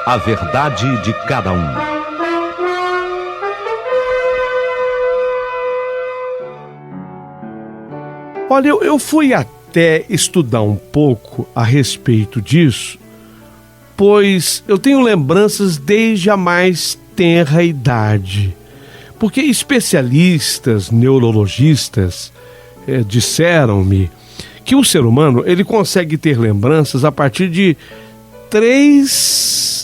A verdade de cada um. Olha, eu fui até estudar um pouco a respeito disso, pois eu tenho lembranças desde a mais tenra idade. Porque especialistas, neurologistas, disseram-me que o ser humano ele consegue ter lembranças a partir de 3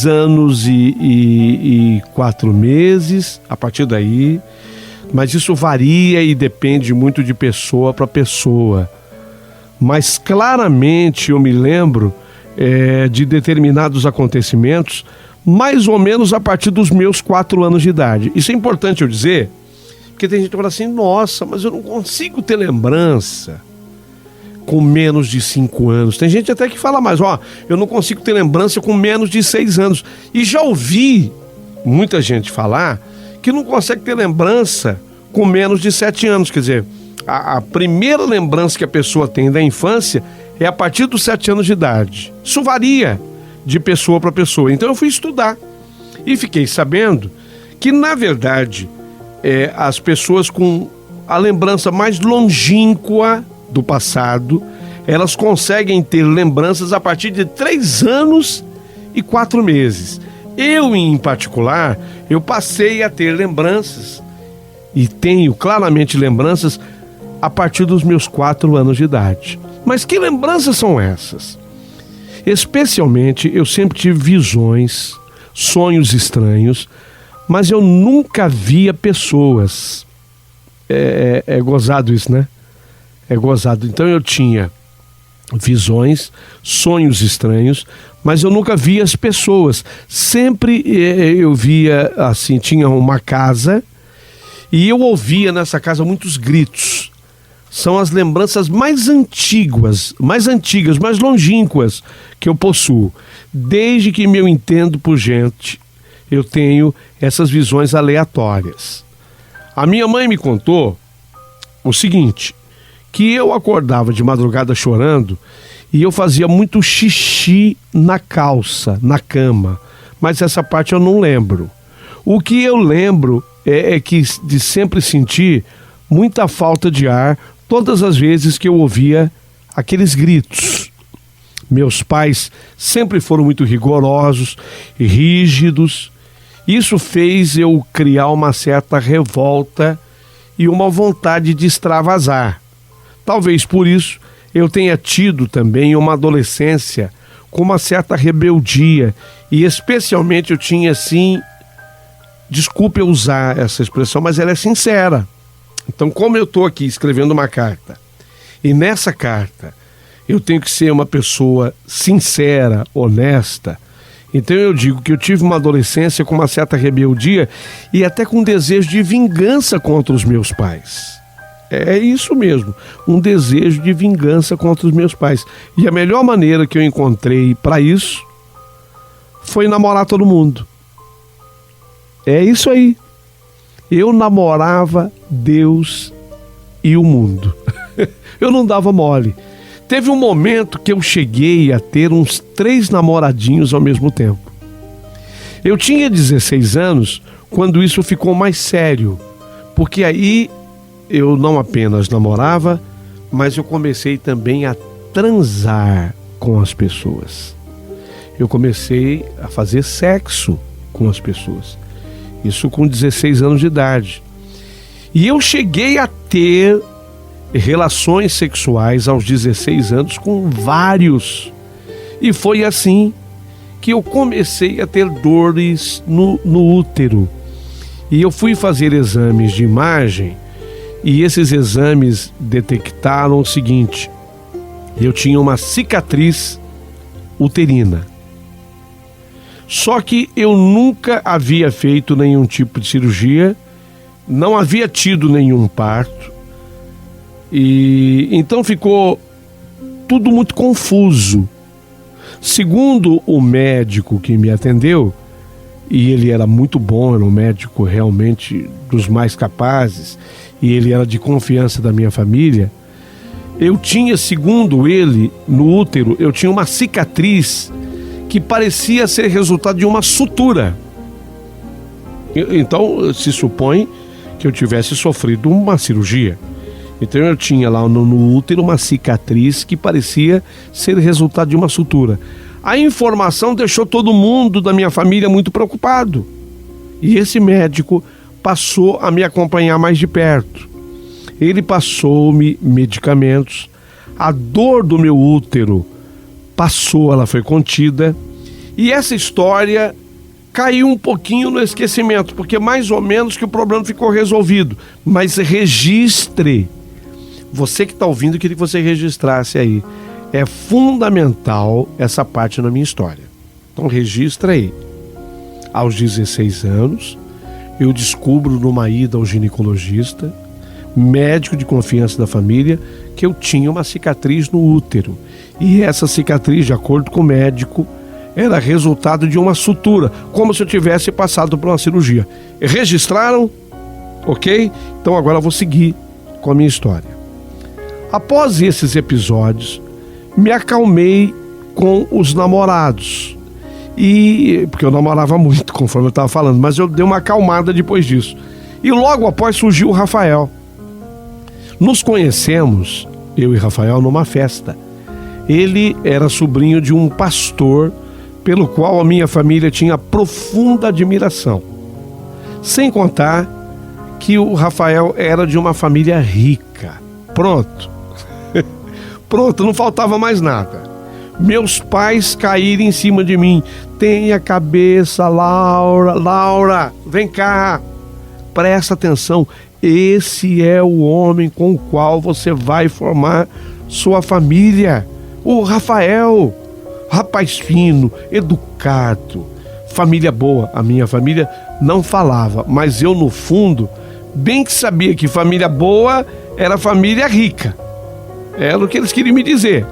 anos e 4 meses, a partir daí, mas isso varia e depende muito de pessoa para pessoa. Mas claramente eu me lembro de determinados acontecimentos mais ou menos a partir dos meus 4 anos de idade. Isso é importante eu dizer, porque tem gente que fala assim, nossa, mas eu não consigo ter lembrança com menos de 5 anos. Tem gente até que fala mais, eu não consigo ter lembrança com menos de 6 anos. E já ouvi muita gente falar que não consegue ter lembrança com menos de 7 anos. Quer dizer, a primeira lembrança que a pessoa tem da infância é a partir dos 7 anos de idade. Isso varia de pessoa para pessoa. Então eu fui estudar e fiquei sabendo que, na verdade, as pessoas com a lembrança mais longínqua do passado, elas conseguem ter lembranças a partir de 3 anos e 4 meses. Eu, em particular, eu passei a ter lembranças e tenho claramente lembranças a partir dos meus 4 anos de idade. Mas que lembranças são essas? Especialmente, eu sempre tive visões, sonhos estranhos, mas eu nunca via pessoas. É gozado isso, né? É gozado. Então eu tinha visões, sonhos estranhos, mas eu nunca via as pessoas. Sempre eu via, assim, tinha uma casa e eu ouvia nessa casa muitos gritos. São as lembranças mais antigas, mais longínquas que eu possuo. Desde que me entendo por gente, eu tenho essas visões aleatórias. A minha mãe me contou o seguinte, que eu acordava de madrugada chorando e eu fazia muito xixi na calça, na cama. Mas essa parte eu não lembro. O que eu lembro é que de sempre sentir muita falta de ar todas as vezes que eu ouvia aqueles gritos. Meus pais sempre foram muito rigorosos e rígidos. Isso fez eu criar uma certa revolta e uma vontade de extravasar. Talvez por isso eu tenha tido também uma adolescência com uma certa rebeldia e especialmente eu tinha assim, desculpe eu usar essa expressão, mas ela é sincera. Então, como eu estou aqui escrevendo uma carta e nessa carta eu tenho que ser uma pessoa sincera, honesta, então eu digo que eu tive uma adolescência com uma certa rebeldia e até com um desejo de vingança contra os meus pais. É isso mesmo, um desejo de vingança contra os meus pais. E a melhor maneira que eu encontrei para isso foi namorar todo mundo. É isso aí. Eu namorava Deus e o mundo. Eu não dava mole. Teve um momento que eu cheguei a ter uns 3 namoradinhos ao mesmo tempo. Eu tinha 16 anos quando isso ficou mais sério, porque aí eu não apenas namorava, mas eu comecei também a transar com as pessoas. Eu comecei a fazer sexo com as pessoas. Isso com 16 anos de idade. E eu cheguei a ter relações sexuais aos 16 anos com vários. E foi assim que eu comecei a ter dores no útero. E eu fui fazer exames de imagem e esses exames detectaram o seguinte: eu tinha uma cicatriz uterina. Só que eu nunca havia feito nenhum tipo de cirurgia, não havia tido nenhum parto, e então ficou tudo muito confuso. Segundo o médico que me atendeu, e ele era muito bom, era um médico realmente dos mais capazes, e ele era de confiança da minha família, eu tinha, segundo ele, no útero, eu tinha uma cicatriz que parecia ser resultado de uma sutura. Então se supõe que eu tivesse sofrido uma cirurgia. Então eu tinha lá no útero uma cicatriz que parecia ser resultado de uma sutura. A informação deixou todo mundo da minha família muito preocupado. E esse médico passou a me acompanhar mais de perto. Ele passou-me medicamentos. A dor do meu útero passou, ela foi contida. E essa história caiu um pouquinho no esquecimento, porque mais ou menos que o problema ficou resolvido. Mas registre. Você que está ouvindo, eu queria que você registrasse aí. É fundamental essa parte na minha história. Então registra aí. Aos 16 anos, eu descubro numa ida ao ginecologista, médico de confiança da família, que eu tinha uma cicatriz no útero. E essa cicatriz, de acordo com o médico, era resultado de uma sutura, como se eu tivesse passado por uma cirurgia. Registraram? Ok? Então agora eu vou seguir com a minha história. Após esses episódios, me acalmei com os namorados. Porque eu namorava muito, conforme eu estava falando, mas eu dei uma acalmada depois disso. E logo após surgiu o Rafael. Nos conhecemos, eu e Rafael, numa festa. Ele era sobrinho de um pastor, pelo qual a minha família tinha profunda admiração. Sem contar que o Rafael era de uma família rica. Pronto. Pronto, não faltava mais nada. Meus pais caíram em cima de mim. Tenha cabeça, Laura. Laura, vem cá. Presta atenção. Esse é o homem com o qual você vai formar sua família. O Rafael. Rapaz fino, educado, família boa. A minha família não falava, mas eu no fundo bem que sabia que família boa era família rica. Era o que eles queriam me dizer.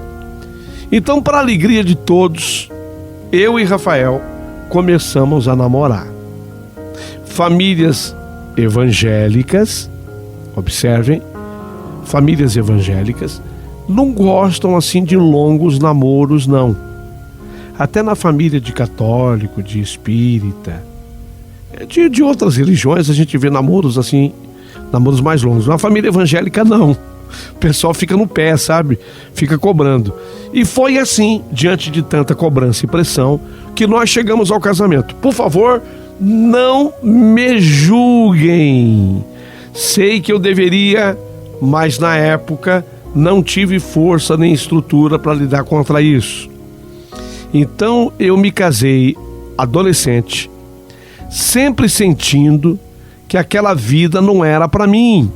Então, para a alegria de todos, eu e Rafael começamos a namorar. Famílias evangélicas, observem, famílias evangélicas não gostam assim de longos namoros, não. Até na família de católico, de espírita, de outras religiões, a gente vê namoros assim, namoros mais longos. Na família evangélica, não. O pessoal fica no pé, sabe? Fica cobrando. E foi assim, diante de tanta cobrança e pressão, que nós chegamos ao casamento. Por favor, não me julguem. Sei que eu deveria, mas na época não tive força nem estrutura para lidar contra isso. Então eu me casei adolescente, sempre sentindo que aquela vida não era para mim.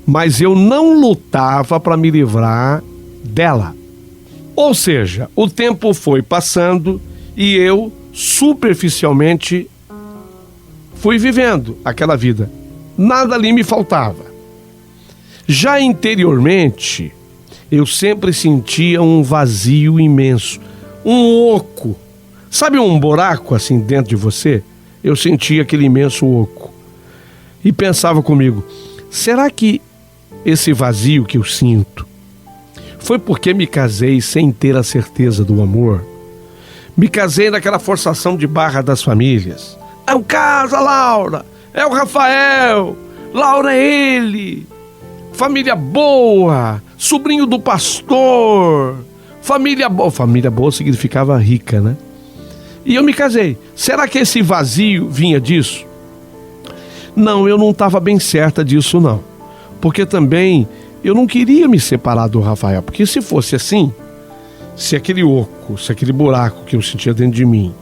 Mas eu não lutava para me livrar dela. Ou seja, o tempo foi passando e eu superficialmente fui vivendo aquela vida. Nada ali me faltava. Já interiormente, eu sempre sentia um vazio imenso, um oco. Sabe um buraco assim dentro de você? Eu sentia aquele imenso oco. E pensava comigo, será que esse vazio que eu sinto foi porque me casei sem ter a certeza do amor? Me casei naquela forçação de barra das famílias. É o casa, Laura! É o Rafael! Laura é ele! Família boa! Sobrinho do pastor! Família boa! Família boa significava rica, né? E eu me casei. Será que esse vazio vinha disso? Não, eu não estava bem certa disso, não. Porque também eu não queria me separar do Rafael. Porque se fosse assim, se aquele oco, se aquele buraco que eu sentia dentro de mim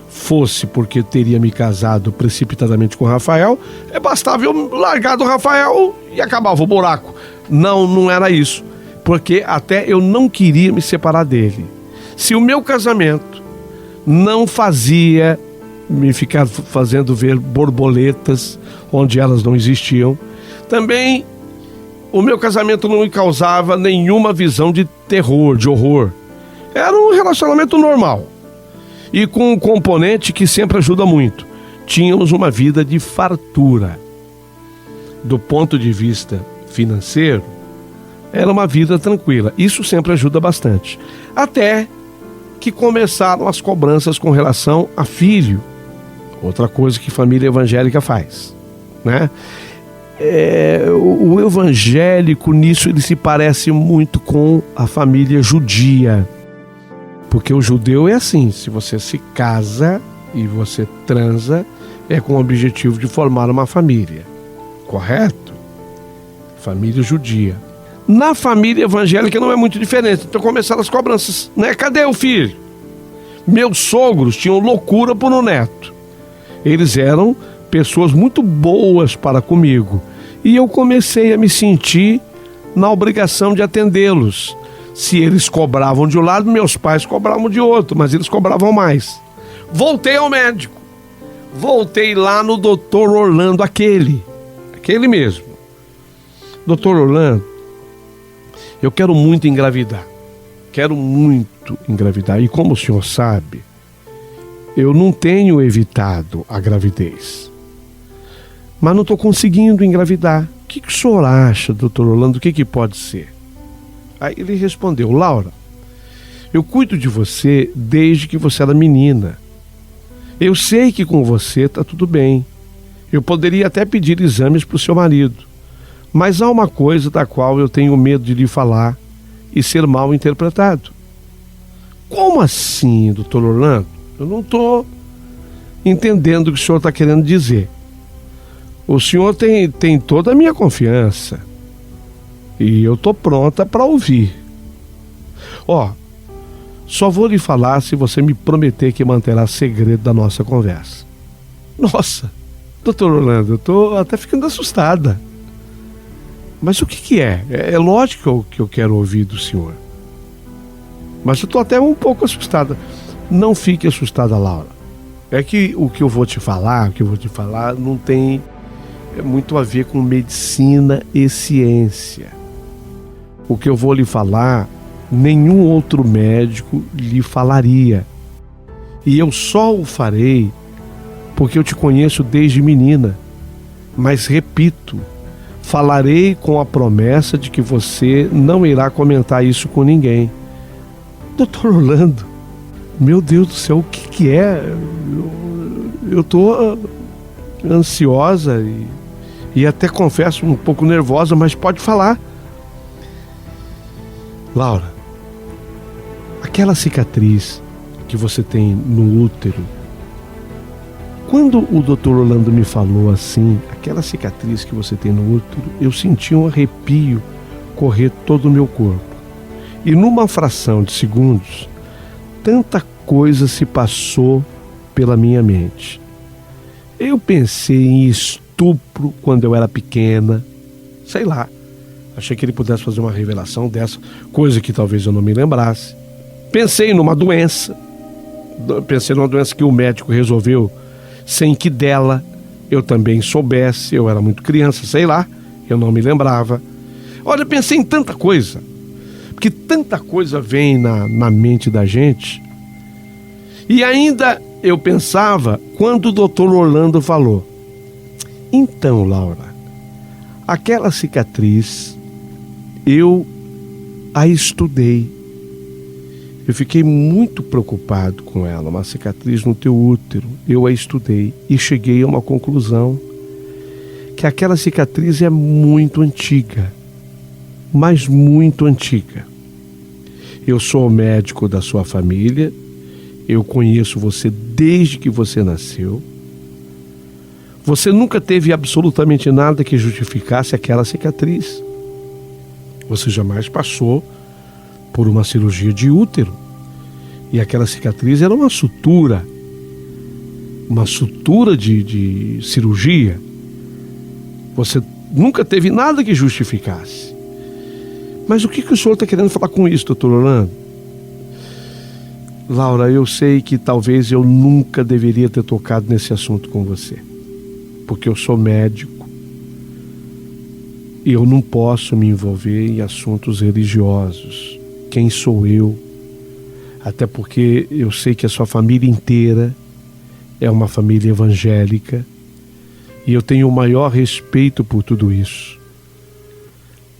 fosse porque eu teria me casado precipitadamente com o Rafael, bastava eu largar do Rafael e acabava o buraco. Não, não era isso. Porque até eu não queria me separar dele. Se o meu casamento não fazia me ficar fazendo ver borboletas onde elas não existiam, também o meu casamento não me causava nenhuma visão de terror, de horror. Era um relacionamento normal. E com um componente que sempre ajuda muito. Tínhamos uma vida de fartura. Do ponto de vista financeiro, era uma vida tranquila. Isso sempre ajuda bastante. Até que começaram as cobranças com relação a filho. Outra coisa que família evangélica faz, né? O evangélico nisso ele se parece muito com a família judia. Porque o judeu é assim, se você se casa e você transa, é com o objetivo de formar uma família. Correto? Família judia. Na família evangélica não é muito diferente. Então começaram as cobranças, né? Cadê o filho? Meus sogros tinham loucura por um neto. Eles eram pessoas muito boas para comigo. E eu comecei a me sentir na obrigação de atendê-los. Se eles cobravam de um lado, meus pais cobravam de outro, mas eles cobravam mais. Voltei ao médico. Voltei lá no doutor Orlando, aquele mesmo. Doutor Orlando, eu quero muito engravidar. Quero muito engravidar. E como o senhor sabe, eu não tenho evitado a gravidez. Mas não estou conseguindo engravidar. O que o senhor acha, doutor Orlando? O que pode ser? Aí ele respondeu: Laura, eu cuido de você desde que você era menina. Eu sei que com você está tudo bem. Eu poderia até pedir exames para o seu marido. Mas há uma coisa da qual eu tenho medo de lhe falar e ser mal interpretado. Como assim, doutor Orlando? Eu não estou entendendo o que o senhor está querendo dizer. O senhor tem toda a minha confiança. E eu estou pronta para ouvir. Só vou lhe falar se você me prometer que manterá segredo da nossa conversa. Nossa, doutor Orlando, eu estou até ficando assustada. Mas o que é? É lógico que eu quero ouvir do senhor. Mas eu estou até um pouco assustada. Não fique assustada, Laura. É que o que eu vou te falar não tem muito a ver com medicina e ciência. O que eu vou lhe falar, nenhum outro médico lhe falaria. E eu só o farei porque eu te conheço desde menina. Mas repito, falarei com a promessa de que você não irá comentar isso com ninguém. Doutor Orlando, meu Deus do céu, o que é? Eu estou ansiosa e até confesso um pouco nervosa, mas pode falar. Laura, aquela cicatriz que você tem no útero, quando o doutor Orlando me falou assim, aquela cicatriz que você tem no útero, eu senti um arrepio correr todo o meu corpo. E numa fração de segundos, tanta coisa se passou pela minha mente. Eu pensei em estupro quando eu era pequena, sei lá. Achei que ele pudesse fazer uma revelação dessa, coisa que talvez eu não me lembrasse. Pensei numa doença que o médico resolveu sem que dela eu também soubesse. Eu era muito criança, sei lá, eu não me lembrava. Olha, pensei em tanta coisa, porque tanta coisa vem na mente da gente. E ainda eu pensava quando o doutor Orlando falou: então, Laura, aquela cicatriz eu a estudei. Eu fiquei muito preocupado com ela, uma cicatriz no teu útero. Eu a estudei e cheguei a uma conclusão, que aquela cicatriz é muito antiga, mas muito antiga. Eu sou o médico da sua família, eu conheço você desde que você nasceu. Você nunca teve absolutamente nada que justificasse aquela cicatriz. Você jamais passou por uma cirurgia de útero. E aquela cicatriz era uma sutura de cirurgia. Você nunca teve nada que justificasse. Mas o que o senhor está querendo falar com isso, doutor Orlando? Laura, eu sei que talvez eu nunca deveria ter tocado nesse assunto com você, porque eu sou médico e eu não posso me envolver em assuntos religiosos. Quem sou eu? Até porque eu sei que a sua família inteira é uma família evangélica e eu tenho o maior respeito por tudo isso.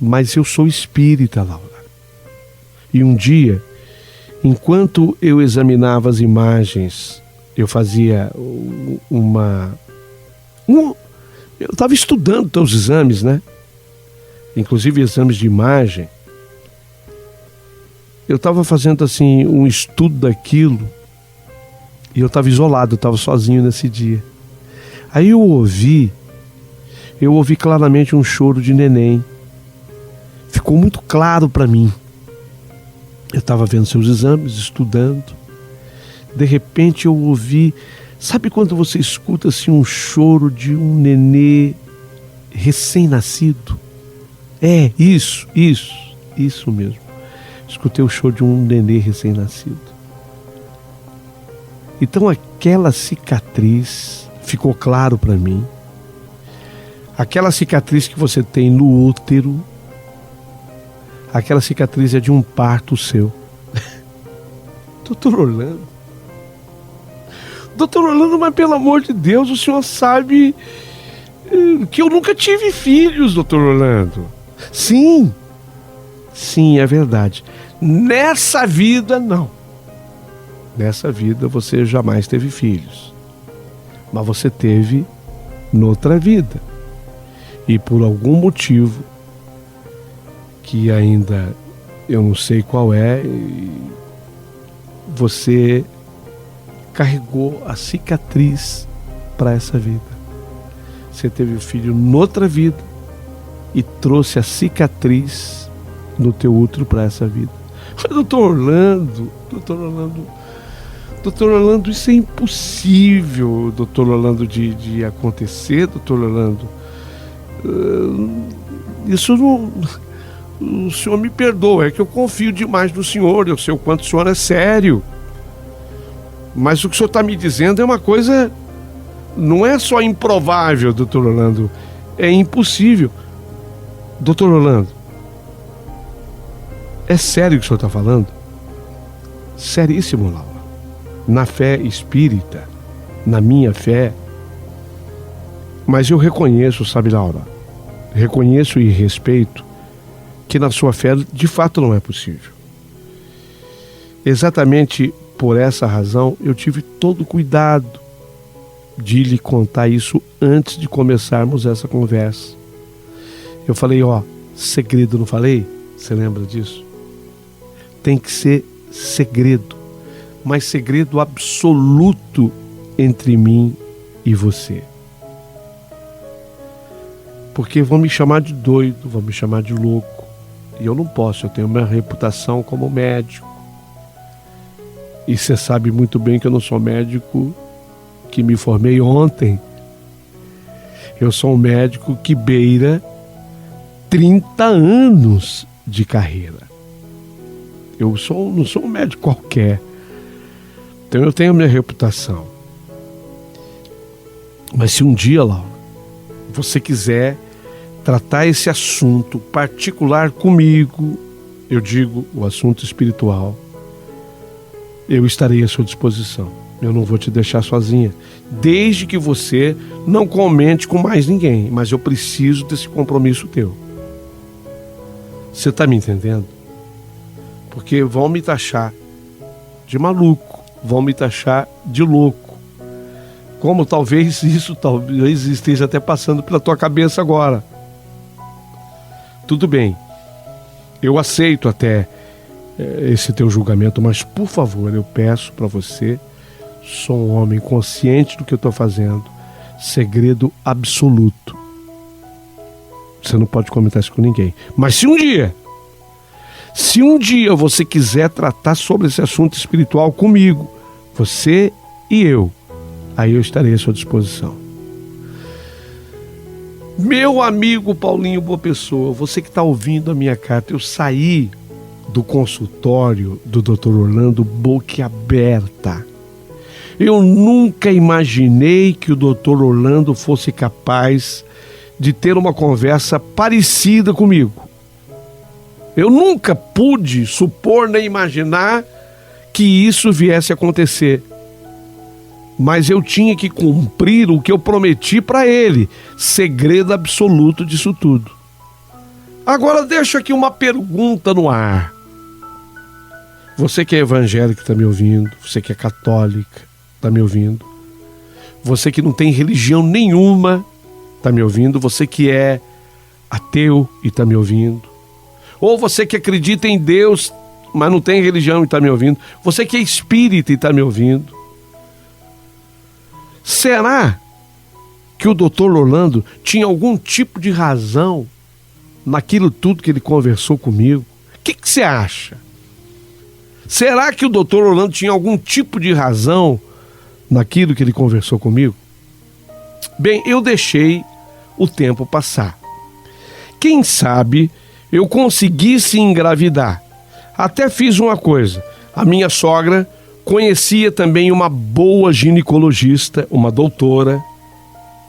Mas eu sou espírita, Laura. E um dia Enquanto eu examinava as imagens, eu fazia eu estava estudando os exames, né? Inclusive exames de imagem. Eu estava fazendo assim um estudo daquilo e eu estava isolado, eu estava sozinho nesse dia. Aí eu ouvi claramente um choro de neném. Ficou muito claro para mim. Eu estava vendo seus exames, estudando. De repente eu ouvi, sabe quando você escuta assim um choro de um nenê recém-nascido? É, isso mesmo. Escutei o choro de um nenê recém-nascido. Então aquela cicatriz ficou claro para mim. Aquela cicatriz que você tem no útero, aquela cicatriz é de um parto seu. Doutor Orlando, mas pelo amor de Deus, o senhor sabe que eu nunca tive filhos, doutor Orlando. Sim, é verdade. Nessa vida, não. Nessa vida você jamais teve filhos. Mas você teve noutra vida. E por algum motivo, que ainda eu não sei qual é, você carregou a cicatriz para essa vida. Você teve o filho noutra vida e trouxe a cicatriz no teu útero para essa vida. Mas doutor Orlando, isso é impossível, doutor Orlando, de acontecer, doutor Orlando. Isso não... O senhor me perdoa, é que eu confio demais no senhor, eu sei o quanto o senhor é sério. Mas o que o senhor está me dizendo é uma coisa... Não é só improvável, doutor Orlando, é impossível. Doutor Orlando, é sério o que o senhor está falando? Seríssimo, Laura. Na fé espírita, na minha fé. Mas eu reconheço, sabe, Laura? Reconheço e respeito que na sua fé de fato não é possível. Exatamente por essa razão eu tive todo o cuidado de lhe contar isso antes de começarmos essa conversa. Eu falei, segredo, não falei? Você lembra disso? Tem que ser segredo, mas segredo absoluto entre mim e você. Porque vão me chamar de doido, vão me chamar de louco. E eu não posso, eu tenho minha reputação como médico. E você sabe muito bem que eu não sou médico que me formei ontem. Eu sou um médico que beira 30 anos de carreira. Eu não sou um médico qualquer. Então eu tenho minha reputação. Mas se um dia, Laura, você quiser tratar esse assunto particular comigo, eu digo o assunto espiritual, eu estarei à sua disposição. Eu não vou te deixar sozinha, desde que você não comente com mais ninguém, mas eu preciso desse compromisso teu. Você está me entendendo? Porque vão me taxar de maluco, vão me taxar de louco. Como talvez esteja até passando pela tua cabeça agora. Tudo bem, eu aceito até esse teu julgamento, mas por favor, eu peço para você, sou um homem consciente do que eu estou fazendo, segredo absoluto. Você não pode comentar isso com ninguém. Mas se um dia você quiser tratar sobre esse assunto espiritual comigo, você e eu, aí eu estarei à sua disposição. Meu amigo Paulinho Boa Pessoa, você que está ouvindo a minha carta, eu saí do consultório do Dr. Orlando boquiaberta. Eu nunca imaginei que o Dr. Orlando fosse capaz de ter uma conversa parecida comigo. Eu nunca pude supor nem imaginar que isso viesse a acontecer. Mas eu tinha que cumprir o que eu prometi para ele, segredo absoluto disso tudo. Agora deixo aqui uma pergunta no ar. Você que é evangélico está me ouvindo, você que é católica está me ouvindo, você que não tem religião nenhuma está me ouvindo, você que é ateu e está me ouvindo, ou você que acredita em Deus, mas não tem religião e está me ouvindo, você que é espírita e está me ouvindo. Será que o Dr. Orlando tinha algum tipo de razão naquilo tudo que ele conversou comigo? O que você acha? Será que o Dr. Orlando tinha algum tipo de razão naquilo que ele conversou comigo? Bem, eu deixei o tempo passar. Quem sabe eu conseguisse engravidar. Até fiz uma coisa. A minha sogra conhecia também uma boa ginecologista, uma doutora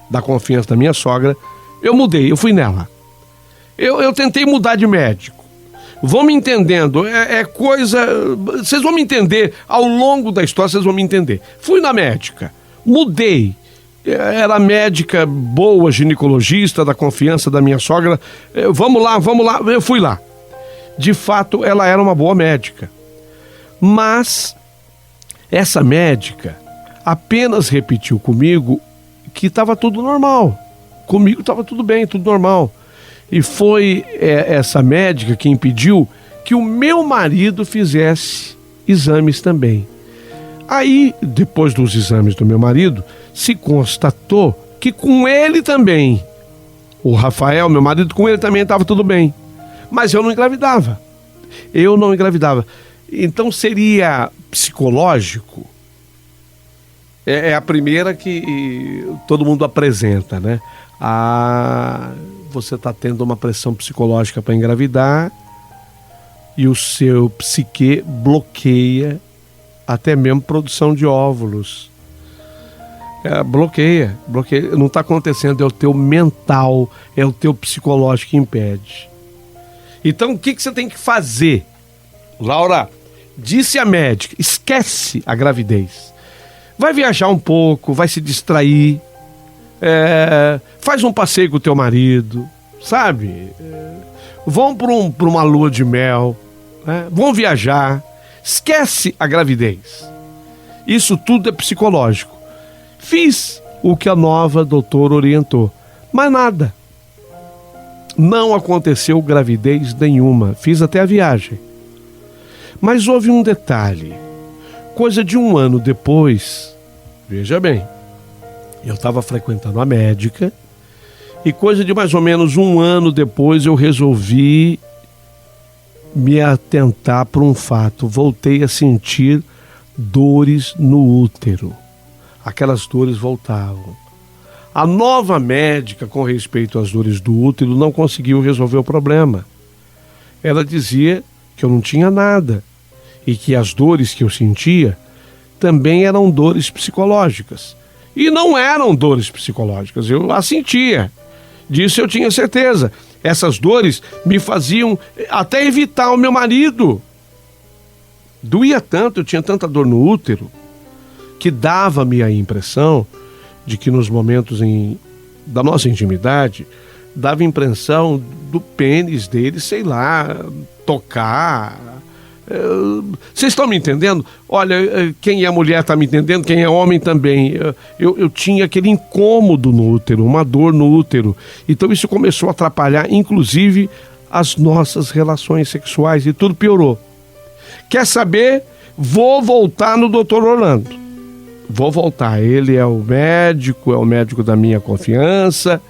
da confiança da minha sogra. Eu mudei, eu fui nela. Eu tentei mudar de médico. Vão me entendendo, é coisa... Vocês vão me entender, ao longo da história vocês vão me entender. Fui na médica, mudei. Era médica boa, ginecologista, da confiança da minha sogra. Vamos lá, eu fui lá. De fato, ela era uma boa médica. Mas essa médica apenas repetiu comigo que estava tudo normal. Comigo estava tudo bem, tudo normal. E foi essa médica que impediu que o meu marido fizesse exames também. Aí, depois dos exames do meu marido, se constatou que com ele também, o Rafael, meu marido, com ele também estava tudo bem. Mas eu não engravidava. Então seria psicológico? É a primeira que todo mundo apresenta, né? Você está tendo uma pressão psicológica para engravidar e o seu psique bloqueia até mesmo produção de óvulos. Bloqueia. Não está acontecendo, é o teu mental, é o teu psicológico que impede. Então o que você tem que fazer? Laura, disse a médica, esquece a gravidez. Vai viajar um pouco, vai se distrair. Faz um passeio com o teu marido, sabe? Vão para uma lua de mel, né? Vão viajar. Esquece a gravidez. Isso tudo é psicológico. Fiz o que a nova doutora orientou, mas nada. Não aconteceu gravidez nenhuma. Fiz até a viagem. Mas houve um detalhe. Coisa de 1 ano depois, veja bem, eu estava frequentando a médica e coisa de mais ou menos 1 ano depois eu resolvi me atentar para um fato. Voltei a sentir dores no útero. Aquelas dores voltavam. A nova médica, com respeito às dores do útero, não conseguiu resolver o problema. Ela dizia que eu não tinha nada e que as dores que eu sentia também eram dores psicológicas. E não eram dores psicológicas, eu as sentia. Disso eu tinha certeza. Essas dores me faziam até evitar o meu marido. Doía tanto, eu tinha tanta dor no útero, que dava-me a impressão de que nos momentos da nossa intimidade, dava a impressão do pênis dele, sei lá, tocar. Vocês estão me entendendo? Olha, quem é mulher está me entendendo, quem é homem também. Eu tinha aquele incômodo no útero, uma dor no útero. Então isso começou a atrapalhar, inclusive, as nossas relações sexuais e tudo piorou. Quer saber? Vou voltar no Dr. Orlando. Vou voltar. Ele é o médico da minha confiança.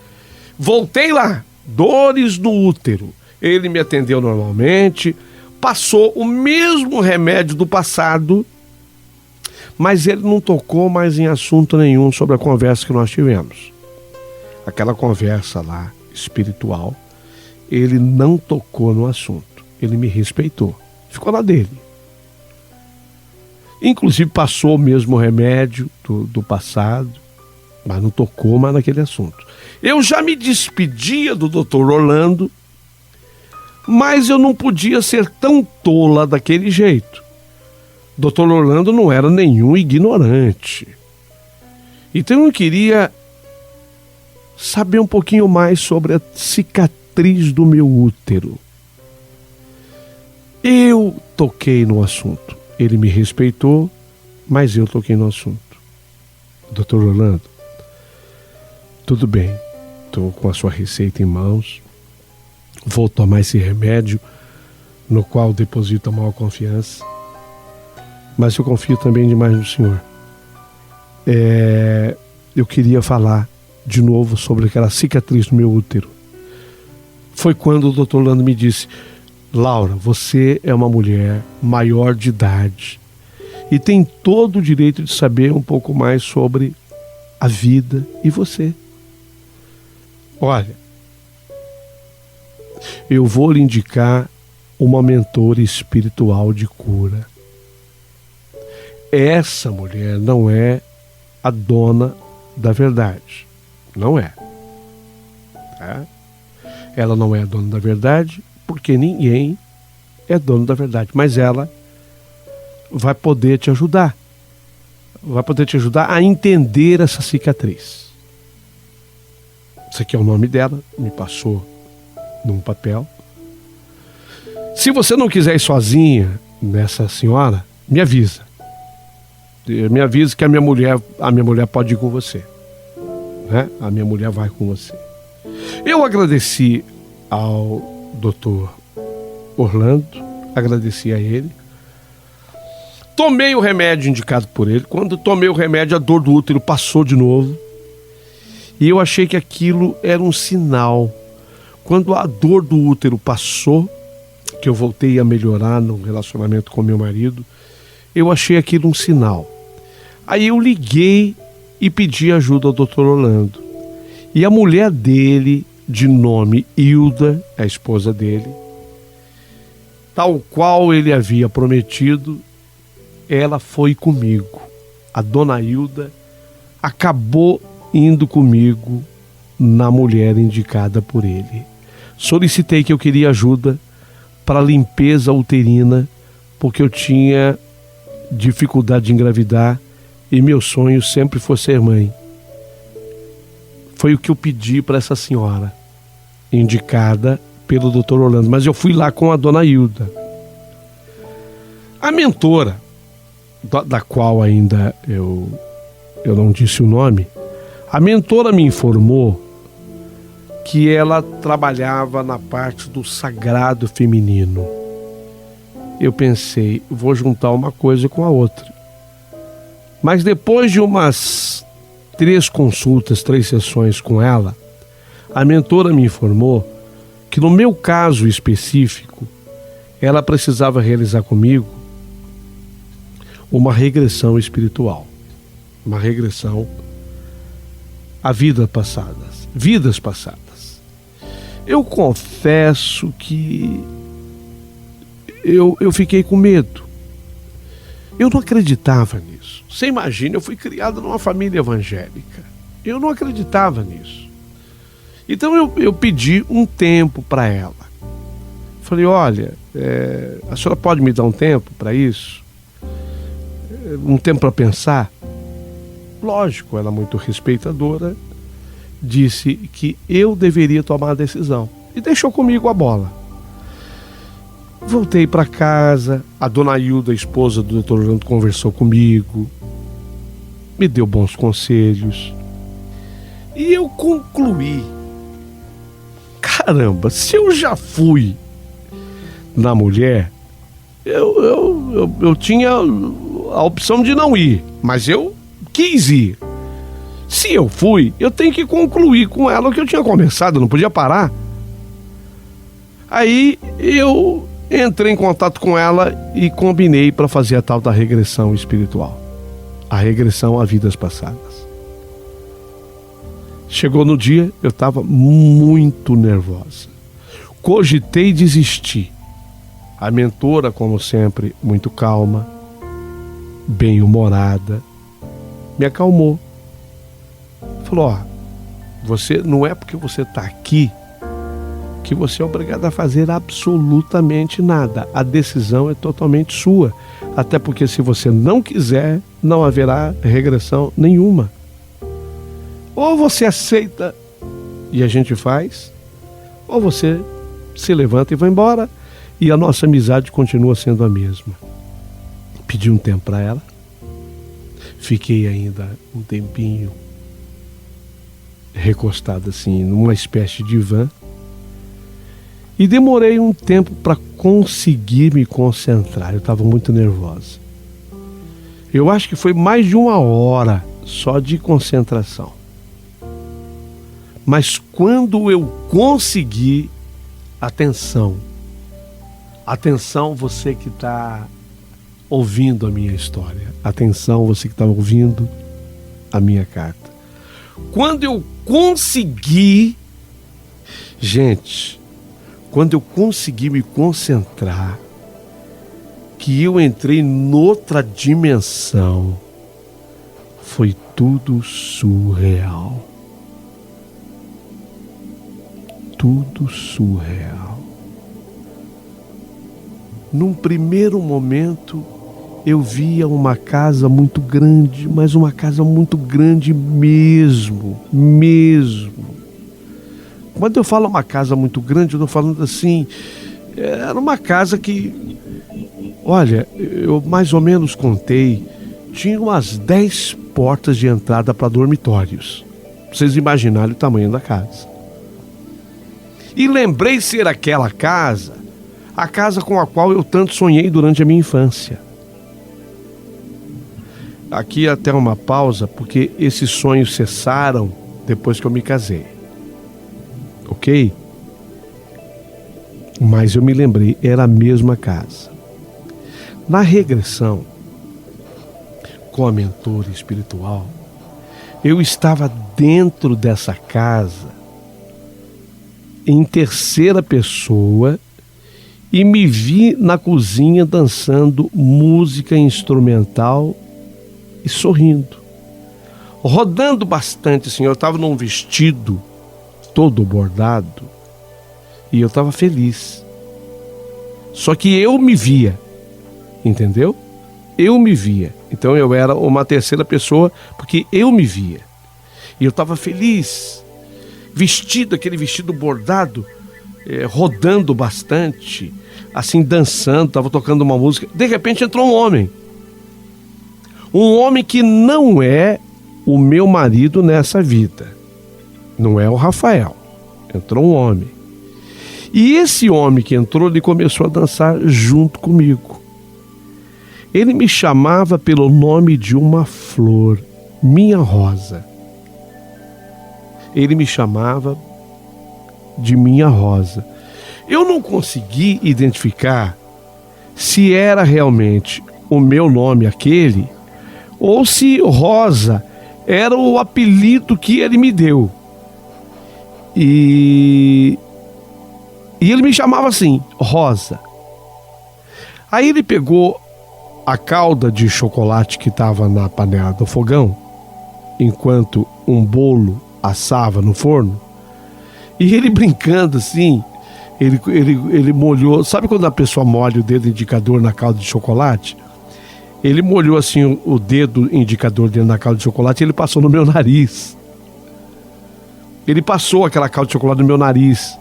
Voltei lá, dores no útero. Ele me atendeu normalmente. Passou o mesmo remédio do passado, mas ele não tocou mais em assunto nenhum sobre a conversa que nós tivemos. Aquela conversa lá, espiritual, ele não tocou no assunto. Ele me respeitou. Ficou na dele. Inclusive passou o mesmo remédio do passado, mas não tocou mais naquele assunto. Eu já me despedia do Dr. Orlando, mas eu não podia ser tão tola daquele jeito. Dr. Orlando não era nenhum ignorante. Então eu queria saber um pouquinho mais sobre a cicatriz do meu útero. Eu toquei no assunto. Ele me respeitou, mas eu toquei no assunto. Doutor Orlando, tudo bem, estou com a sua receita em mãos, vou tomar esse remédio no qual deposito a maior confiança, mas eu confio também demais no senhor. Eu queria falar de novo sobre aquela cicatriz no meu útero. Foi quando o doutor Orlando me disse: Laura, você é uma mulher maior de idade e tem todo o direito de saber um pouco mais sobre a vida e você. Olha, eu vou lhe indicar uma mentora espiritual de cura. Essa mulher não é a dona da verdade. Não é. Tá? Ela não é a dona da verdade, porque ninguém é dono da verdade. Mas ela vai poder te ajudar. Vai poder te ajudar a entender essa cicatriz. Esse aqui é o nome dela, me passou num papel. Se você não quiser ir sozinha nessa senhora, me avisa. Me avisa que a minha mulher pode ir com você. Né? A minha mulher vai com você. Eu agradeci ao doutor Orlando, agradeci a ele. Tomei o remédio indicado por ele. Quando tomei o remédio, a dor do útero passou de novo. E eu achei que aquilo era um sinal. Quando a dor do útero passou, que eu voltei a melhorar no relacionamento com meu marido, eu achei aquilo um sinal. Aí eu liguei e pedi ajuda ao doutor Orlando. E a mulher dele, de nome Hilda, a esposa dele, tal qual ele havia prometido, ela foi comigo. A dona Hilda acabou indo comigo na mulher indicada por ele. Solicitei que eu queria ajuda para limpeza uterina, porque eu tinha dificuldade de engravidar e meu sonho sempre foi ser mãe. Foi o que eu pedi para essa senhora, indicada pelo Dr. Orlando, mas eu fui lá com a dona Hilda. A mentora, da qual ainda eu não disse o nome, a mentora me informou que ela trabalhava na parte do sagrado feminino. Eu pensei, vou juntar uma coisa com a outra. Mas depois de umas 3 consultas, 3 sessões com ela, a mentora me informou que no meu caso específico, ela precisava realizar comigo uma regressão espiritual. Uma regressão a vidas passadas. Eu confesso que eu fiquei com medo. Eu não acreditava nisso. Você imagina, eu fui criado numa família evangélica. Eu não acreditava nisso. Então eu pedi um tempo para ela. Falei, olha, a senhora pode me dar um tempo para isso? Um tempo para pensar? Lógico, ela muito respeitadora, disse que eu deveria tomar a decisão e deixou comigo a bola. Voltei para casa, a dona Hilda, a esposa do Dr. Orlando, conversou comigo, me deu bons conselhos e eu concluí: caramba, se eu já fui na mulher, eu tinha a opção de não ir, mas eu quis ir. Se eu fui, eu tenho que concluir com ela o que eu tinha começado, não podia parar. Aí eu entrei em contato com ela e combinei para fazer a tal da regressão espiritual, a regressão a vidas passadas. Chegou no dia, eu estava muito nervosa, cogitei desistir. A mentora, como sempre, muito calma, bem-humorada, me acalmou. Falou, você não é porque você está aqui que você é obrigado a fazer absolutamente nada. A decisão é totalmente sua. Até porque se você não quiser, não haverá regressão nenhuma. Ou você aceita e a gente faz, ou você se levanta e vai embora E a nossa amizade continua sendo a mesma. Pedi um tempo para ela, fiquei ainda um tempinho recostado assim, numa espécie de divã, e demorei um tempo para conseguir me concentrar. Eu estava muito nervosa. Eu acho que foi mais de 1 hora só de concentração. Mas quando eu consegui, atenção, você que está ouvindo a minha história, atenção, você que está ouvindo a minha carta. Quando eu consegui, gente, quando eu consegui me concentrar, que eu entrei noutra dimensão, foi tudo surreal. Tudo surreal. Num primeiro momento, eu via uma casa muito grande, mas uma casa muito grande mesmo. Quando eu falo uma casa muito grande, eu estou falando assim, era uma casa que, olha, eu mais ou menos contei, tinha umas 10 portas de entrada para dormitórios. Pra vocês imaginarem o tamanho da casa. E lembrei ser aquela casa, a casa com a qual eu tanto sonhei durante a minha infância. Aqui até uma pausa, porque esses sonhos cessaram depois que eu me casei. Ok? Mas eu me lembrei, era a mesma casa. Na regressão, com a mentora espiritual, eu estava dentro dessa casa, em terceira pessoa, e me vi na cozinha dançando música instrumental e sorrindo, rodando bastante, assim. Eu estava num vestido todo bordado e eu estava feliz. Só que eu me via, entendeu? Eu me via. Então eu era uma terceira pessoa porque eu me via. E eu estava feliz, vestido, aquele vestido bordado, rodando bastante, assim, dançando, estava tocando uma música. De repente entrou um homem que não é o meu marido nessa vida, não é o Rafael. Entrou um homem, e esse homem que entrou, ele começou a dançar junto comigo. Ele me chamava pelo nome de uma flor, minha rosa. Ele me chamava de minha rosa. Eu não consegui identificar se era realmente o meu nome aquele, ou se Rosa era o apelido que ele me deu. E ele me chamava assim, Rosa. Aí ele pegou a calda de chocolate que estava na panela do fogão, enquanto um bolo assava no forno, e ele brincando assim, ele molhou, sabe quando a pessoa molha o dedo indicador na calda de chocolate? Ele molhou assim o dedo indicador dentro da calda de chocolate e ele passou no meu nariz. Ele passou aquela calda de chocolate no meu nariz.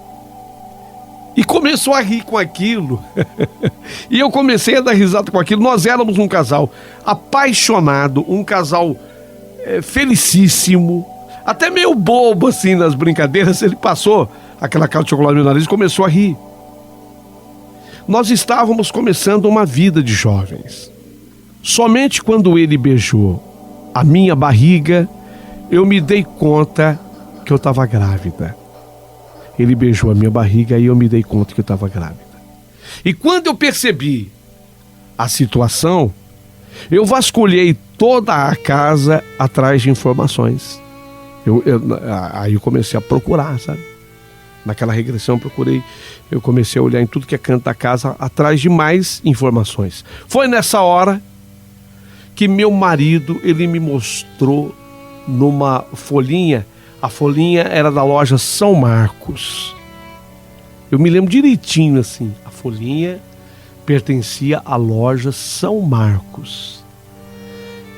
E começou a rir com aquilo. E eu comecei a dar risada com aquilo. Nós éramos um casal apaixonado, um casal felicíssimo, até meio bobo assim nas brincadeiras. Ele passou aquela calda de chocolate no meu nariz e começou a rir. Nós estávamos começando uma vida de jovens. Somente quando ele beijou a minha barriga, eu me dei conta que eu estava grávida. Ele beijou a minha barriga e eu me dei conta que eu estava grávida. E quando eu percebi a situação, eu vasculhei toda a casa atrás de informações. Aí eu comecei a procurar, sabe? Naquela regressão eu comecei a olhar em tudo que é canto da casa atrás de mais informações. Foi nessa hora que meu marido, ele me mostrou numa folhinha. A folhinha era da loja São Marcos. Eu me lembro direitinho assim. A folhinha pertencia à loja São Marcos.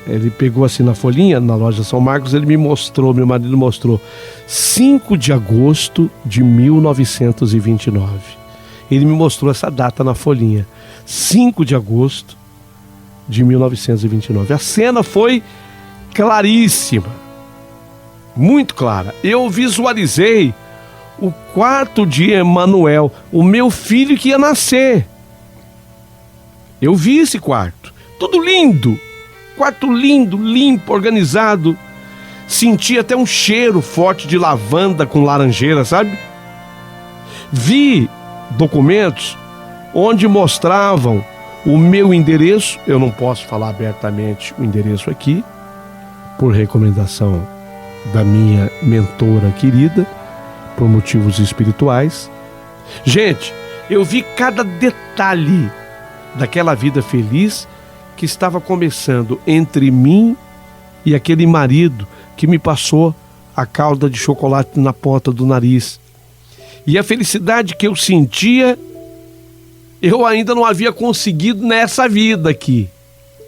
Ele pegou assim na folhinha, na loja São Marcos, ele me mostrou, meu marido mostrou, 5 de agosto de 1929. Ele me mostrou essa data na folhinha, 5 de agosto de 1929. A cena foi claríssima, muito clara. Eu visualizei o quarto de Emanuel, o meu filho que ia nascer. Eu vi esse quarto, tudo lindo, quarto lindo, limpo, organizado. Senti até um cheiro forte de lavanda com laranjeira, sabe? Vi documentos onde mostravam o meu endereço. Eu não posso falar abertamente o endereço aqui, por recomendação da minha mentora querida, por motivos espirituais. Gente, eu vi cada detalhe daquela vida feliz que estava começando entre mim e aquele marido que me passou a calda de chocolate na ponta do nariz. E a felicidade que eu sentia, eu ainda não havia conseguido nessa vida aqui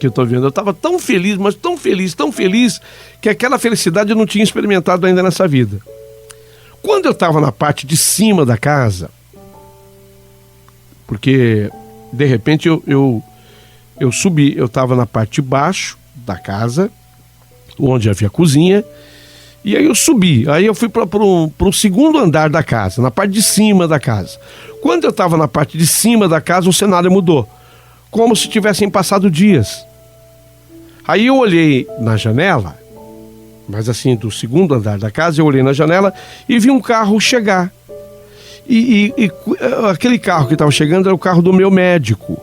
que eu estou vendo. Eu estava tão feliz, mas tão feliz, que aquela felicidade eu não tinha experimentado ainda nessa vida. Quando eu estava na parte de cima da casa, porque de repente eu subi, eu estava na parte de baixo da casa, onde havia cozinha, e aí eu subi, aí eu fui para o segundo andar da casa, na parte de cima da casa. Quando eu estava na parte de cima da casa, o cenário mudou, como se tivessem passado dias. Aí eu olhei na janela, mas assim, do segundo andar da casa, eu olhei na janela e vi um carro chegar. E aquele carro que estava chegando era o carro do meu médico.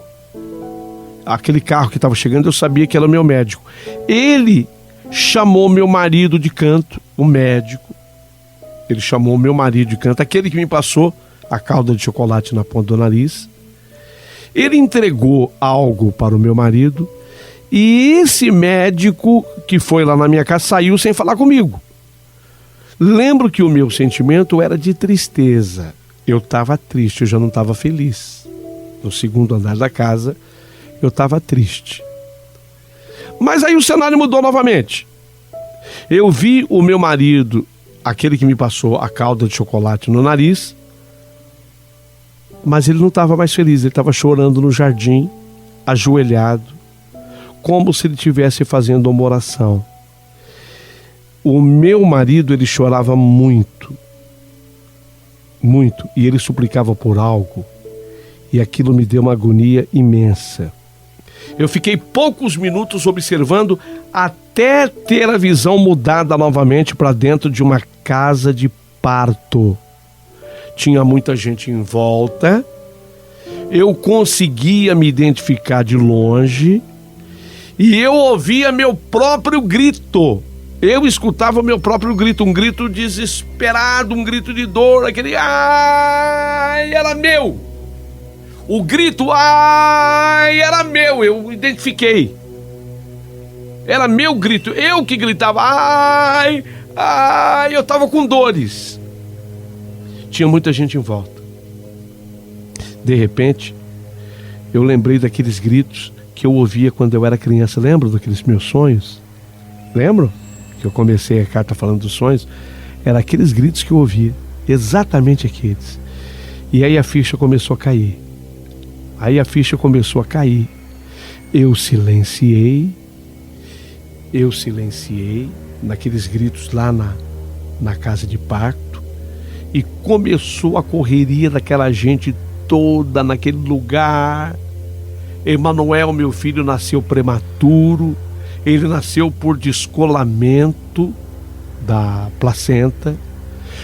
Aquele carro que estava chegando, eu sabia que era o meu médico. Ele chamou meu marido de canto, o médico. Ele chamou meu marido de canto, aquele que me passou a calda de chocolate na ponta do nariz. Ele entregou algo para o meu marido. E esse médico que foi lá na minha casa saiu sem falar comigo. Lembro que o meu sentimento era de tristeza. Eu estava triste, eu já não estava feliz. No segundo andar da casa, eu estava triste. Mas aí o cenário mudou novamente. Eu vi o meu marido, aquele que me passou a calda de chocolate no nariz, mas ele não estava mais feliz, ele estava chorando no jardim, ajoelhado, como se ele estivesse fazendo uma oração. O meu marido, ele chorava muito, e ele suplicava por algo, e aquilo me deu uma agonia imensa. Eu fiquei poucos minutos observando até ter a visão mudada novamente para dentro de uma casa de parto. Tinha muita gente em volta, eu conseguia me identificar de longe, e eu ouvia meu próprio grito. Eu escutava meu próprio grito, um grito desesperado, um grito de dor, aquele ai, era meu. O grito ai, era meu, eu identifiquei. Era meu grito, eu que gritava ai, ai, eu estava com dores. Tinha muita gente em volta. De repente, eu lembrei daqueles gritos que eu ouvia quando eu era criança. Lembro daqueles meus sonhos? Lembro que eu comecei a carta falando dos sonhos? Era aqueles gritos que eu ouvia, exatamente aqueles. E aí a ficha começou a cair. Eu silenciei naqueles gritos lá na casa de parto, e começou a correria daquela gente toda naquele lugar. Emanuel, meu filho, nasceu prematuro. Ele nasceu por descolamento da placenta.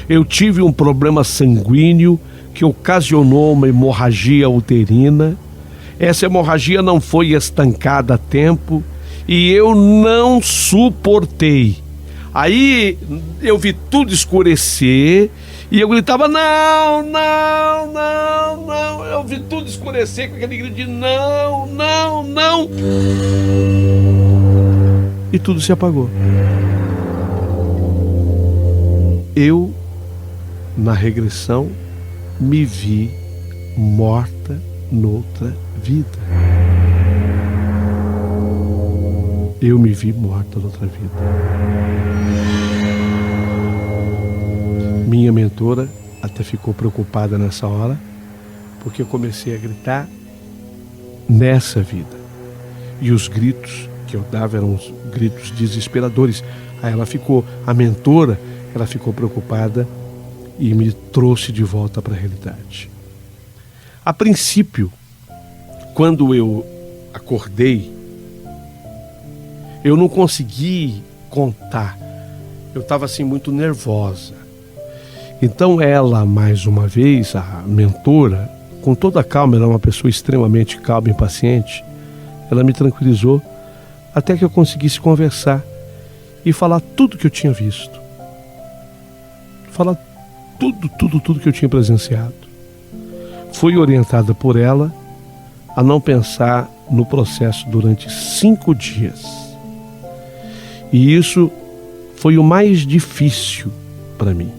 Eu tive um problema sanguíneo que ocasionou uma hemorragia uterina. Essa hemorragia não foi estancada a tempo e eu não suportei. Aí eu vi tudo escurecer e eu gritava não, não, não, não. Eu vi tudo escurecer com aquele grito de não, não, não. E tudo se apagou. Eu, na regressão, me vi morta noutra vida. Eu me vi morta noutra vida. Minha mentora até ficou preocupada nessa hora, porque eu comecei a gritar nessa vida. E os gritos que eu dava eram os gritos desesperadores. Aí ela ficou, a mentora, ela ficou preocupada e me trouxe de volta para a realidade. A princípio, quando eu acordei, eu não consegui contar. Eu estava assim muito nervosa. Então ela, mais uma vez, a mentora, com toda a calma, ela é uma pessoa extremamente calma e paciente, ela me tranquilizou até que eu conseguisse conversar e falar tudo que eu tinha visto. Falar tudo que eu tinha presenciado. Fui orientada por ela a não pensar no processo durante 5 dias. E isso foi o mais difícil para mim.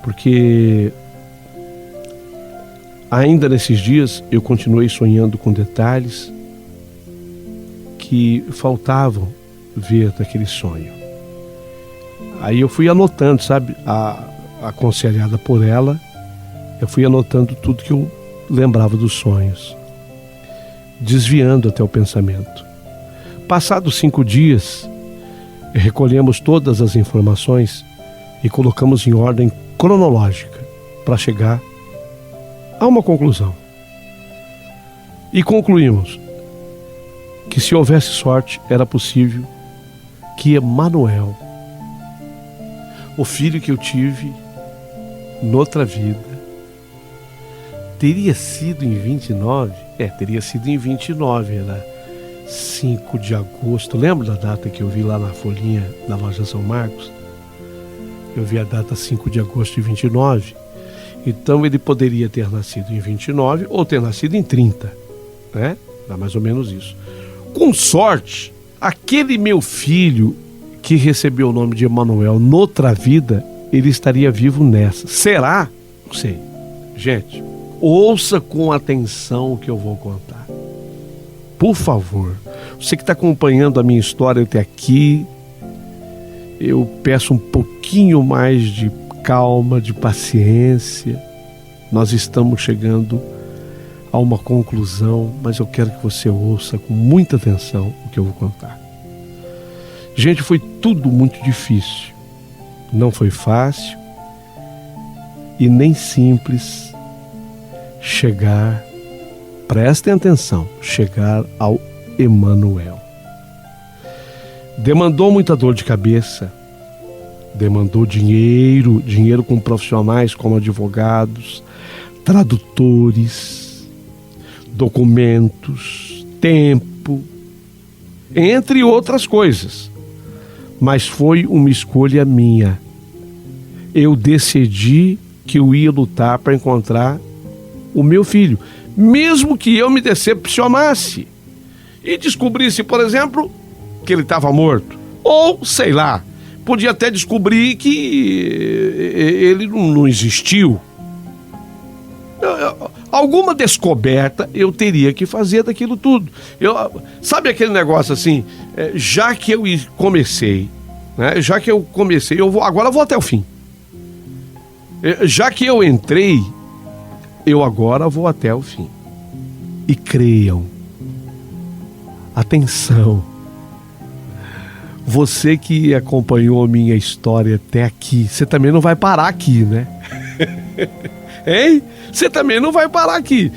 Porque ainda nesses dias eu continuei sonhando com detalhes que faltavam ver daquele sonho. Aí eu fui anotando, sabe, aconselhada por ela, eu fui anotando tudo que eu lembrava dos sonhos, desviando até o pensamento. Passados 5 dias, recolhemos todas as informações e colocamos em ordem cronológica para chegar a uma conclusão. E concluímos que, se houvesse sorte, era possível que Emanuel, o filho que eu tive noutra vida, teria sido em 29? Teria sido em 29, era 5 de agosto. Lembra da data que eu vi lá na folhinha da loja São Marcos? Eu vi a data 5 de agosto de 29. Então ele poderia ter nascido em 29 ou ter nascido em 30, né? Dá mais ou menos isso. Com sorte, aquele meu filho que recebeu o nome de Emanuel noutra vida, ele estaria vivo nessa. Será? Não sei. Gente, ouça com atenção o que eu vou contar. Por favor, você que está acompanhando a minha história até aqui, eu peço um pouquinho mais de calma, de paciência. Nós estamos chegando a uma conclusão, mas eu quero que você ouça com muita atenção o que eu vou contar. Gente, foi tudo muito difícil. Não foi fácil e nem simples chegar, prestem atenção, chegar ao Emanuel. Demandou muita dor de cabeça, demandou dinheiro com profissionais como advogados, tradutores, documentos, tempo, entre outras coisas. Mas foi uma escolha minha. Eu decidi que eu ia lutar para encontrar o meu filho, mesmo que eu me decepcionasse e descobrisse, por exemplo, que ele estava morto. Ou, sei lá, podia até descobrir que ele não existiu. Alguma descoberta eu teria que fazer daquilo tudo. Sabe aquele negócio assim, já que eu comecei, né? Agora eu vou até o fim. Já que eu entrei, eu agora vou até o fim. E creiam, atenção, você que acompanhou a minha história até aqui, você também não vai parar aqui, né? Hein? Você também não vai parar aqui.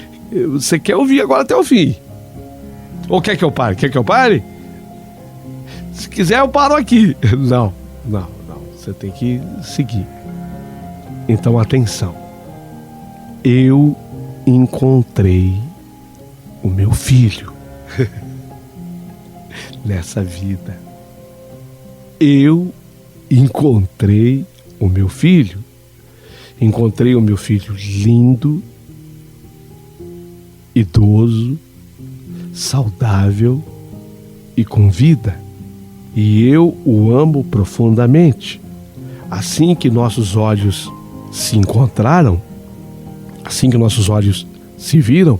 Você quer ouvir agora até o fim? Ou quer que eu pare? Quer que eu pare? Se quiser eu paro aqui. Não. Você tem que seguir. Então atenção. Eu encontrei o meu filho nessa vida. Eu encontrei o meu filho. Encontrei o meu filho lindo, idoso, saudável e com vida. E eu o amo profundamente. Assim que nossos olhos se encontraram, assim que nossos olhos se viram,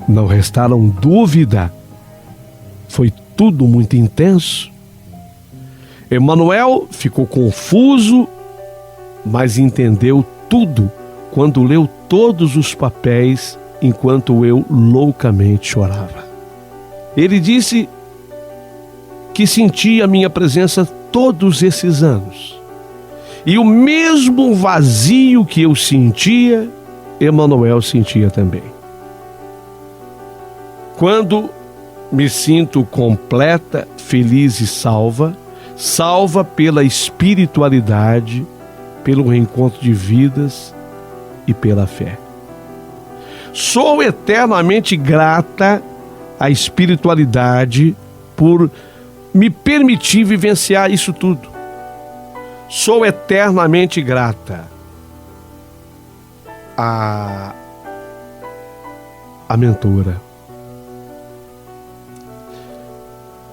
não restaram dúvida. Foi tudo muito intenso. Emanuel ficou confuso, mas entendeu tudo quando leu todos os papéis enquanto eu loucamente chorava. Ele disse que sentia a minha presença todos esses anos. E o mesmo vazio que eu sentia, Emanuel sentia também. Quando me sinto completa, feliz e salva pela espiritualidade, pelo reencontro de vidas e pela fé. Sou eternamente grata à espiritualidade por me permitir vivenciar isso tudo. Sou eternamente grata à mentora.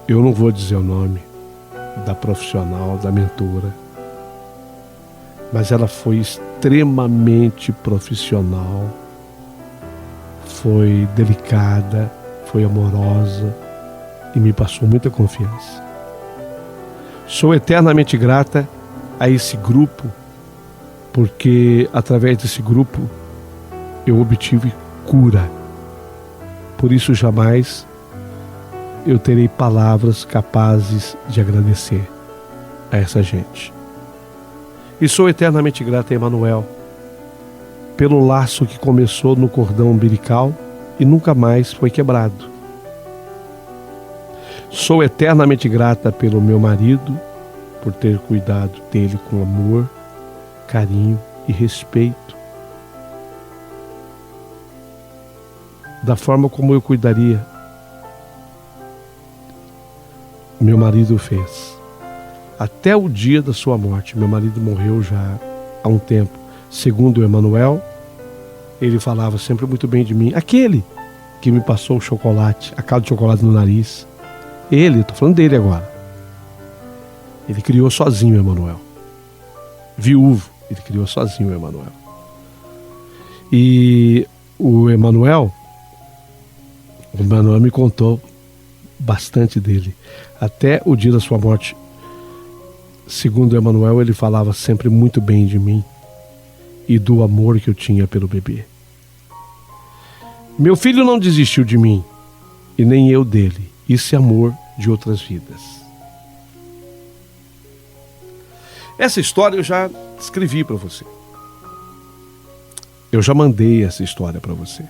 Eu não vou dizer o nome da profissional, da mentora, mas ela foi extremamente profissional, foi delicada, foi amorosa e me passou muita confiança. Sou eternamente grata a esse grupo, porque através desse grupo eu obtive cura. Por isso jamais eu terei palavras capazes de agradecer a essa gente. E sou eternamente grato a Emanuel pelo laço que começou no cordão umbilical e nunca mais foi quebrado. Sou eternamente grata pelo meu marido, por ter cuidado dele com amor, carinho e respeito, da forma como eu cuidaria. Meu marido fez. Até o dia da sua morte. Meu marido morreu já há um tempo. Segundo o Emanuel, ele falava sempre muito bem de mim. Aquele que me passou o chocolate, a calda de chocolate no nariz. Ele, estou falando dele agora. Ele criou sozinho o Emanuel. Viúvo, ele criou sozinho o Emanuel. E o Emanuel me contou bastante dele. Até o dia da sua morte. Segundo o Emanuel, ele falava sempre muito bem de mim e do amor que eu tinha pelo bebê. Meu filho não desistiu de mim e nem eu dele. Isso é amor de outras vidas. Essa história eu já escrevi para você. Eu já mandei essa história para você.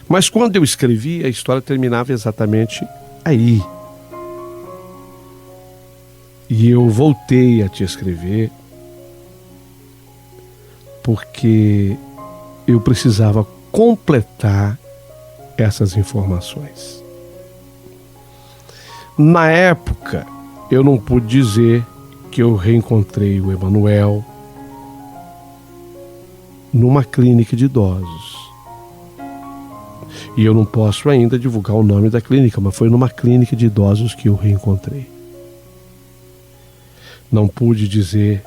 Mas quando eu escrevi, a história terminava exatamente aí. E eu voltei a te escrever porque eu precisava completar essas informações. Na época, eu não pude dizer que eu reencontrei o Emanuel numa clínica de idosos. E eu não posso ainda divulgar o nome da clínica, mas foi numa clínica de idosos que eu reencontrei. Não pude dizer,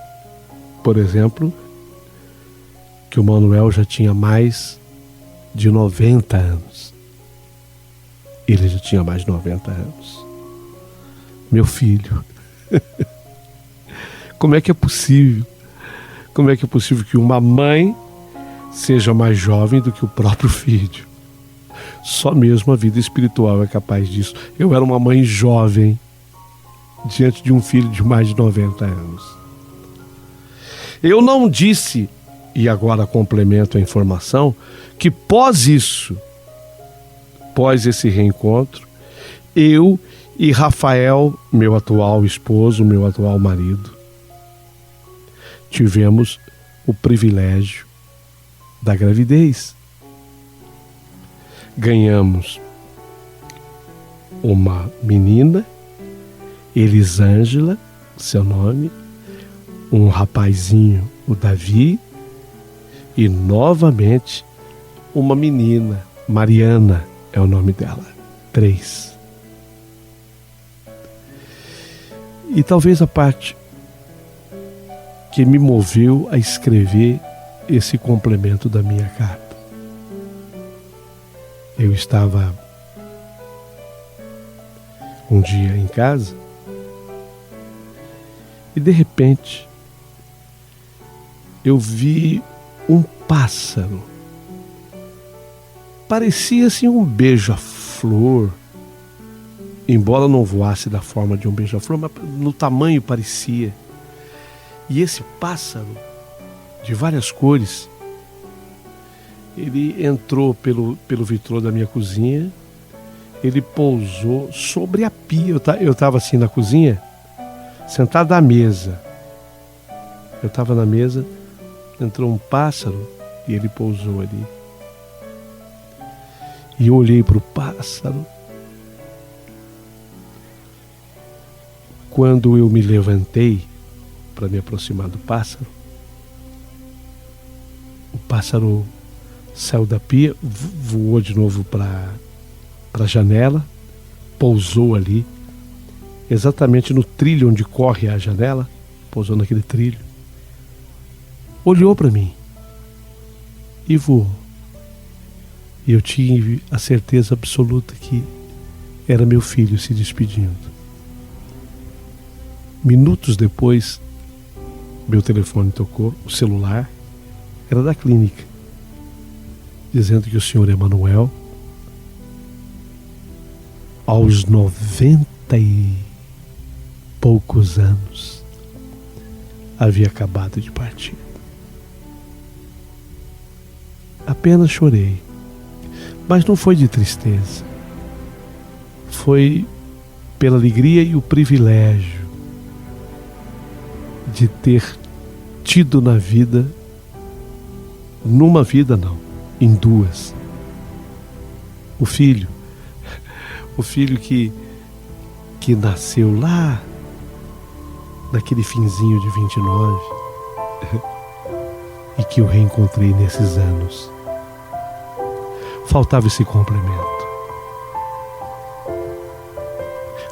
por exemplo, que o Manuel já tinha mais de 90 anos. Ele já tinha mais de 90 anos. Meu filho. Como é que é possível? Como é que é possível que uma mãe seja mais jovem do que o próprio filho? Só mesmo a vida espiritual é capaz disso. Eu era uma mãe jovem diante de um filho de mais de 90 anos. Eu não disse, e agora complemento a informação, que pós esse reencontro, eu e Rafael, meu atual esposo, meu atual marido, tivemos o privilégio da gravidez. Ganhamos uma menina, Elisângela, seu nome, um rapazinho, o Davi, e novamente uma menina, Mariana é o nome dela, 3. E talvez a parte que me moveu a escrever esse complemento da minha carta. Eu estava um dia em casa e de repente eu vi um pássaro. Parecia assim um beija-flor, embora não voasse da forma de um beija-flor, mas no tamanho parecia. E esse pássaro, de várias cores, ele entrou pelo vitrô da minha cozinha, ele pousou sobre a pia. Eu estava assim na cozinha, sentado à mesa. Eu estava na mesa, entrou um pássaro e ele pousou ali. E eu olhei para o pássaro. Quando eu me levantei para me aproximar do pássaro, o pássaro saiu da pia, voou de novo para a janela, pousou ali, exatamente no trilho onde corre a janela, pousou naquele trilho, olhou para mim e voou. E eu tive a certeza absoluta que era meu filho se despedindo. Minutos depois, meu telefone tocou, o celular era da clínica, dizendo que o senhor Emanuel, aos 90 e poucos anos, havia acabado de partir. Apenas chorei, mas não foi de tristeza. Foi pela alegria e o privilégio de ter tido na vida, numa vida não, em duas, o filho que nasceu lá naquele finzinho de 29 e que eu reencontrei nesses anos. Faltava esse complemento.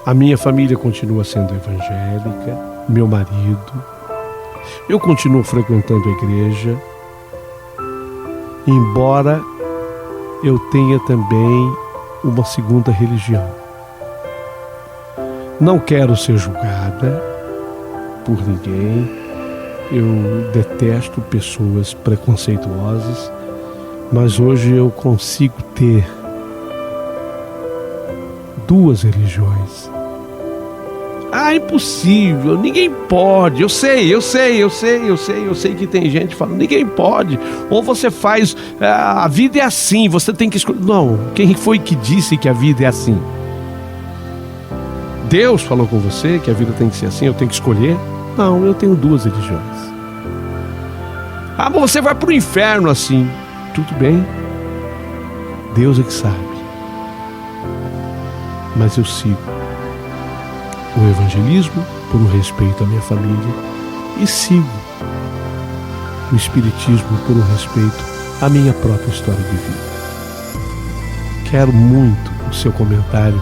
A minha família continua sendo evangélica, meu marido, eu continuo frequentando a igreja, embora eu tenha também uma segunda religião. Não quero ser julgada por ninguém, eu detesto pessoas preconceituosas, mas hoje eu consigo ter duas religiões. Ah, impossível, ninguém pode. Eu sei que tem gente falando, ninguém pode. Ou você faz, a vida é assim, você tem que escolher. Não, quem foi que disse que a vida é assim? Deus falou com você que a vida tem que ser assim, eu tenho que escolher? Não, eu tenho duas religiões. Ah, mas você vai para o inferno assim. Tudo bem, Deus é que sabe. Mas eu sigo o evangelismo por um respeito à minha família e sigo o espiritismo por um respeito à minha própria história de vida. Quero muito o seu comentário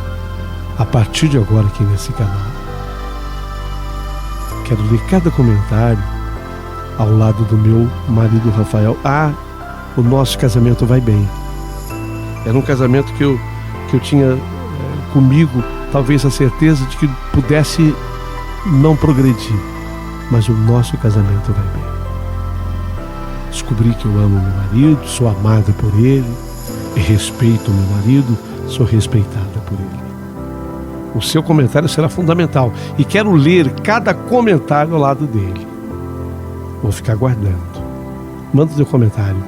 a partir de agora aqui nesse canal. Quero ler cada comentário ao lado do meu marido Rafael. Ah, o nosso casamento vai bem. Era um casamento que eu tinha comigo talvez a certeza de que pudesse não progredir, mas o nosso casamento vai bem. Descobri que eu amo meu marido, sou amada por ele, e respeito meu marido, sou respeitada por ele. O seu comentário será fundamental e quero ler cada comentário ao lado dele. Vou ficar guardando. Manda o seu comentário